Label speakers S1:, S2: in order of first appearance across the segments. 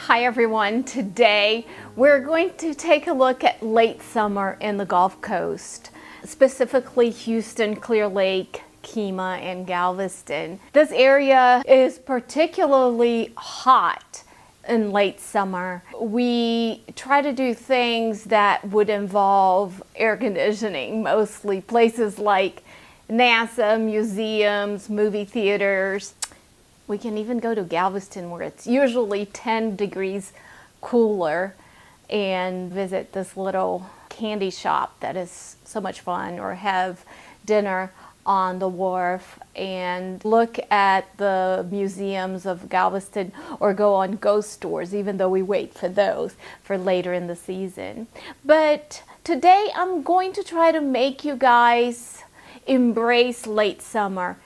S1: Hi everyone, today we're going to take a look at late summer in the Gulf Coast, specifically Houston, Clear Lake, Kemah, and Galveston. This area is particularly hot in late summer. We try to do things that would involve air conditioning, mostly places like NASA, museums, movie theaters. We can even go to Galveston where it's usually 10 degrees cooler and visit this little candy shop that is so much fun, or have dinner on the wharf and look at the museums of Galveston, or go on ghost tours, even though we wait for those for later in the season. But today I'm going to try to make you guys embrace late summer.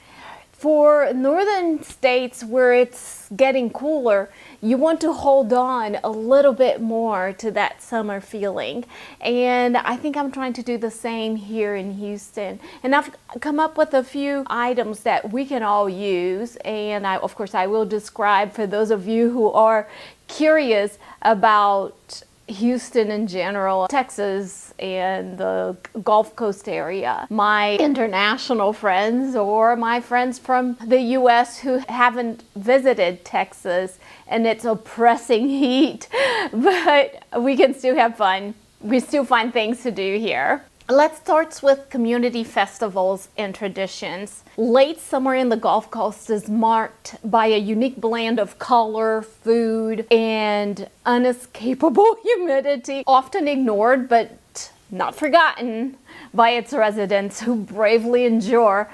S1: For northern states where it's getting cooler, you want to hold on a little bit more to that summer feeling. And I think I'm trying to do the same here in Houston. And I've come up with a few items that we can all use. And of course, I will describe for those of you who are curious about Houston in general, Texas, and the Gulf Coast area. My international friends, or my friends from the US who haven't visited Texas and its oppressing heat, but we can still have fun. We still find things to do here. Let's start with community festivals and traditions. Late summer in the Gulf Coast is marked by a unique blend of color, food, and unescapable humidity, often ignored but not forgotten by its residents who bravely enjoy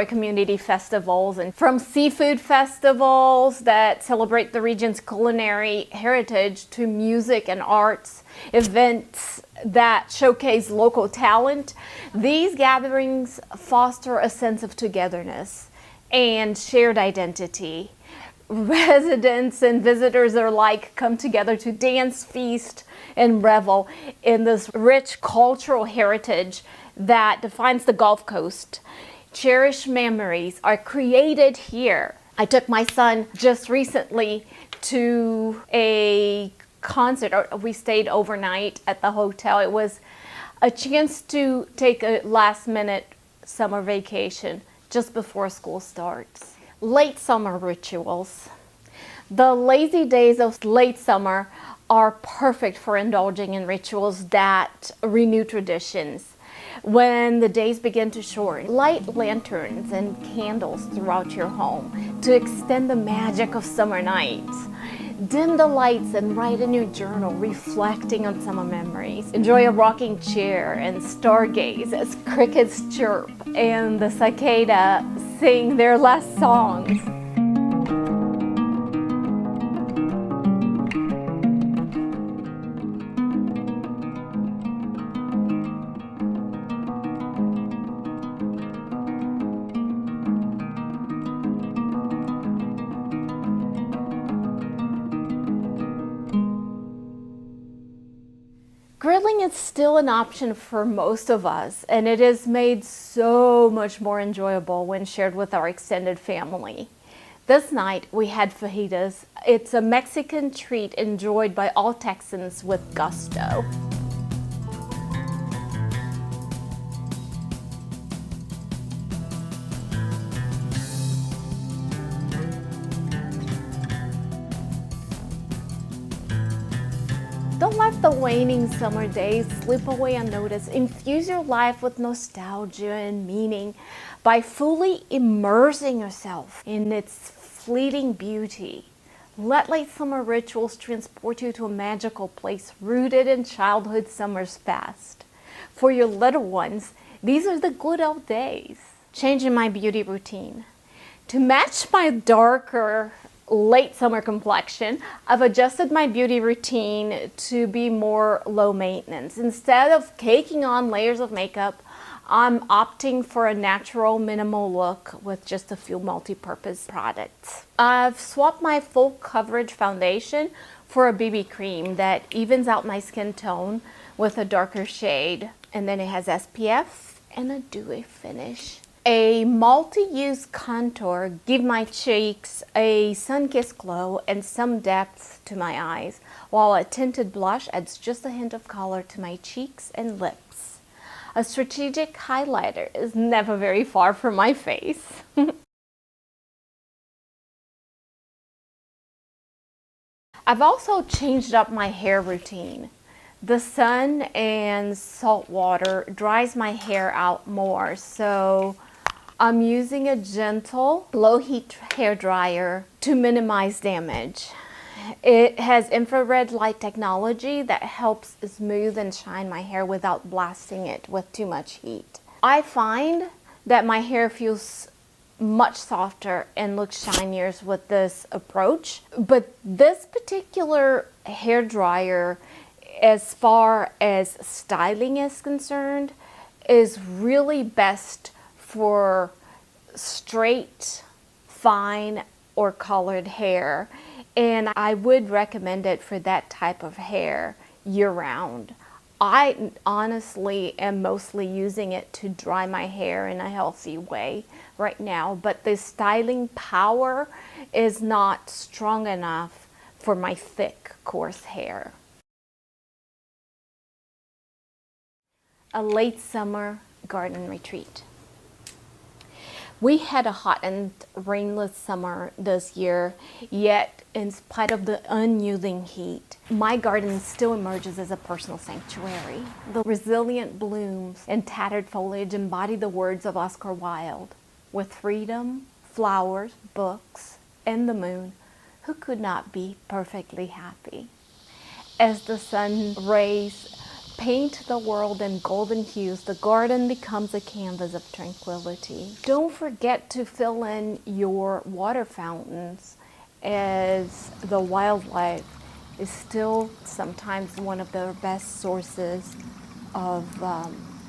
S1: community festivals. And from seafood festivals that celebrate the region's culinary heritage to music and arts events that showcase local talent, these gatherings foster a sense of togetherness and shared identity. Residents and visitors alike come together to dance, feast, and revel in this rich cultural heritage that defines the Gulf Coast. Cherished memories are created here. I took my son just recently to a concert, or we stayed overnight at the hotel. It was a chance to take a last-minute summer vacation just before school starts. Late summer rituals. The lazy days of late summer are perfect for indulging in rituals that renew traditions. When the days begin to shorten, light lanterns and candles throughout your home to extend the magic of summer nights. Dim the lights and write in your journal reflecting on summer memories. Enjoy a rocking chair and stargaze as crickets chirp and the cicada sing their last songs. Grilling is still an option for most of us, and it is made so much more enjoyable when shared with our extended family. This night we had fajitas. It's a Mexican treat enjoyed by all Texans with gusto. Don't let the waning summer days slip away unnoticed. Infuse your life with nostalgia and meaning by fully immersing yourself in its fleeting beauty. Let late summer rituals transport you to a magical place rooted in childhood summer's past. For your little ones, these are the good old days. Changing my beauty routine. To match my darker late summer complexion, I've adjusted my beauty routine to be more low maintenance. Instead of caking on layers of makeup, I'm opting for a natural minimal look with just a few multi-purpose products. I've swapped my full coverage foundation for a BB cream that evens out my skin tone with a darker shade, and then it has SPF and a dewy finish. A multi-use contour give my cheeks a sun-kissed glow and some depth to my eyes, while a tinted blush adds just a hint of color to my cheeks and lips. A strategic highlighter is never very far from my face. I've also changed up my hair routine. The sun and salt water dries my hair out more, so I'm using a gentle, low heat hair dryer to minimize damage. It has infrared light technology that helps smooth and shine my hair without blasting it with too much heat. I find that my hair feels much softer and looks shinier with this approach, but this particular hair dryer, as far as styling is concerned, is really best for straight, fine, or colored hair, and I would recommend it for that type of hair year-round. I honestly am mostly using it to dry my hair in a healthy way right now, but the styling power is not strong enough for my thick, coarse hair. A late summer garden retreat. We had a hot and rainless summer this year, yet in spite of the unyielding heat, my garden still emerges as a personal sanctuary. The resilient blooms and tattered foliage embody the words of Oscar Wilde. With freedom, flowers, books, and the moon, who could not be perfectly happy? As the sun rays paint the world in golden hues, the garden becomes a canvas of tranquility. Don't forget to fill in your water fountains, as the wildlife is still sometimes one of the best sources of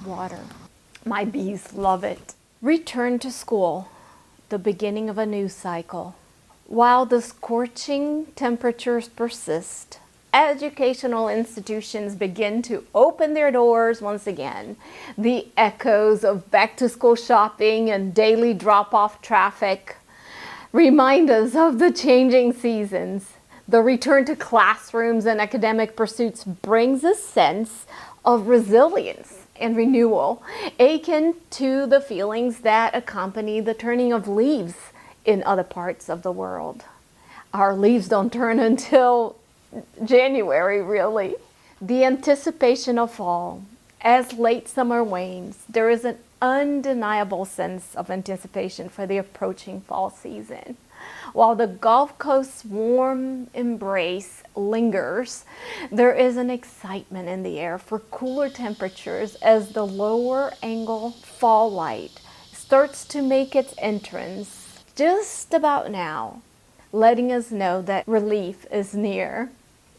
S1: water. My bees love it. Return to school, the beginning of a new cycle. While the scorching temperatures persist, educational institutions begin to open their doors once again. The echoes of back-to-school shopping and daily drop-off traffic remind us of the changing seasons. The return to classrooms and academic pursuits brings a sense of resilience and renewal, akin to the feelings that accompany the turning of leaves in other parts of the world. Our leaves don't turn until January, really. The anticipation of fall. As late summer wanes, there is an undeniable sense of anticipation for the approaching fall season. While the Gulf Coast's warm embrace lingers, there is an excitement in the air for cooler temperatures as the lower angle fall light starts to make its entrance just about now, letting us know that relief is near.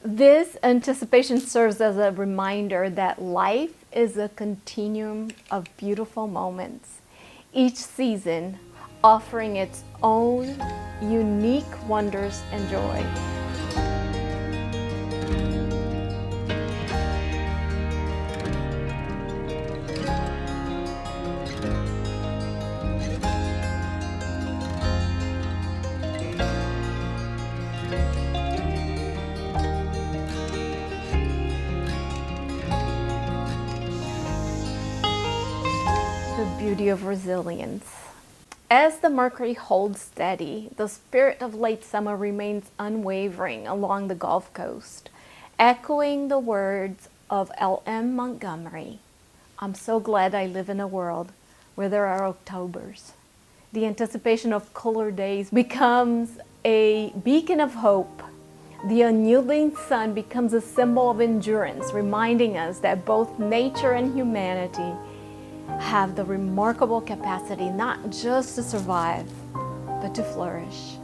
S1: This anticipation serves as a reminder that life is a continuum of beautiful moments, each season offering its own unique wonders and joy. The beauty of resilience. As the mercury holds steady, the spirit of late summer remains unwavering along the Gulf Coast, echoing the words of L.M. Montgomery. I'm so glad I live in a world where there are Octobers. The anticipation of cooler days becomes a beacon of hope. The unyielding sun becomes a symbol of endurance, reminding us that both nature and humanity have the remarkable capacity not just to survive, but to flourish.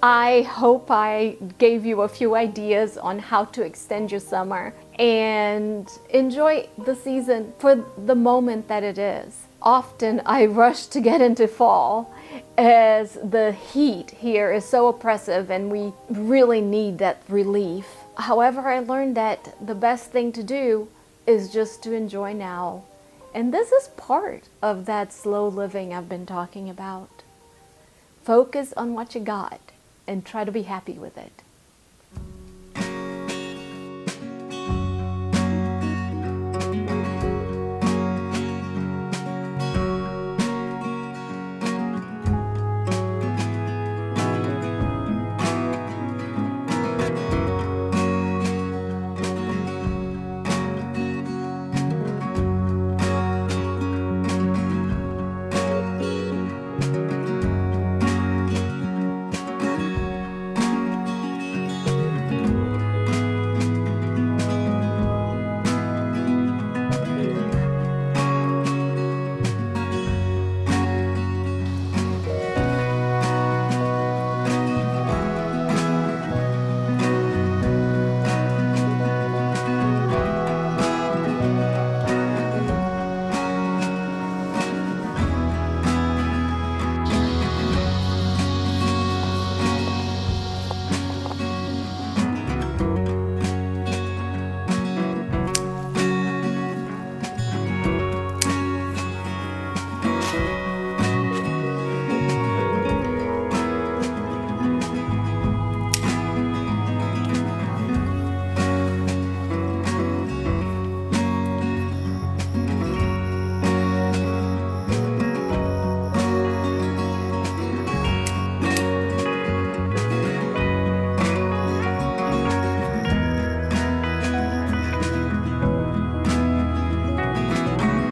S1: I hope I gave you a few ideas on how to extend your summer and enjoy the season for the moment that it is. Often I rush to get into fall as the heat here is so oppressive and we really need that relief. However, I learned that the best thing to do is just to enjoy now. And this is part of that slow living I've been talking about. Focus on what you got and try to be happy with it.